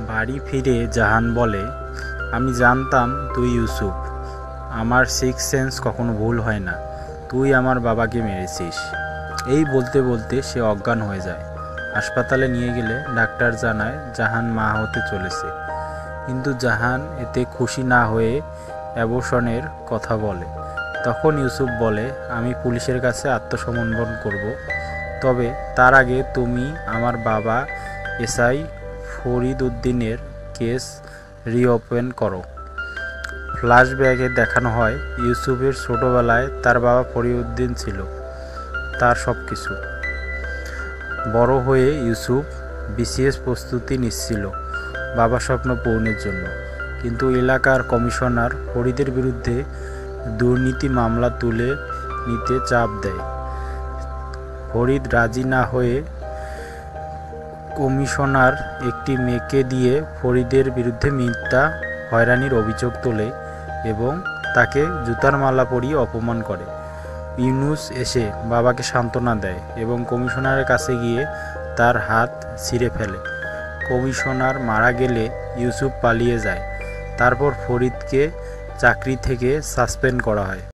বাড়ি ফিরে জাহান বলে, আমি জানতাম তুই ইউসুফ। আমার সিক্স সেন্স কখনো ভুল হয় না। তুই আমার বাবাকে মেরেছিস। এই বলতে বলতে সে অজ্ঞান হয়ে যায়। হাসপাতালে নিয়ে গেলে ডাক্তার জানায় জাহান মা হতে চলেছে। কিন্তু জাহান এতে খুশি না হয়ে অ্যাবর্শনের কথা বলে। তখন ইউসুফ বলে, আমি পুলিশের কাছে আত্মসমর্পণ করব, তবে তার আগে তুমি আমার বাবা এসআই ফরিদ উদ্দিনের কেস রিওপেন করো। ফ্ল্যাশব্যাকে দেখানো হয় ইউসুফের ছোটোবেলায় তার বাবা ফরিদউদ্দিন ছিল তার সব কিছু। বড় হয়ে ইউসুফ বিসিএস প্রস্তুতি নিচ্ছিল বাবা স্বপ্ন পূরণের জন্য, কিন্তু এলাকার কমিশনার ফরিদের বিরুদ্ধে দুর্নীতি মামলা তুলে নিতে চাপ দেয়। ফরিদ রাজি না হয়ে কমিশনার একটি মেয়েকে দিয়ে ফরিদের বিরুদ্ধে মিথ্যা হয়রানির অভিযোগ তোলে এবং তাকে জুতার মালা পরিয়ে অপমান করে। ইউনুস এসে বাবাকে সান্ত্বনা দেয় এবং কমিশনারের কাছে গিয়ে তার হাত ছিঁড়ে ফেলে। কমিশনার মারা গেলে ইউসুফ পালিয়ে যায়। তারপর ফরিদকে চাকরি থেকে সাসপেন্ড করা হয়।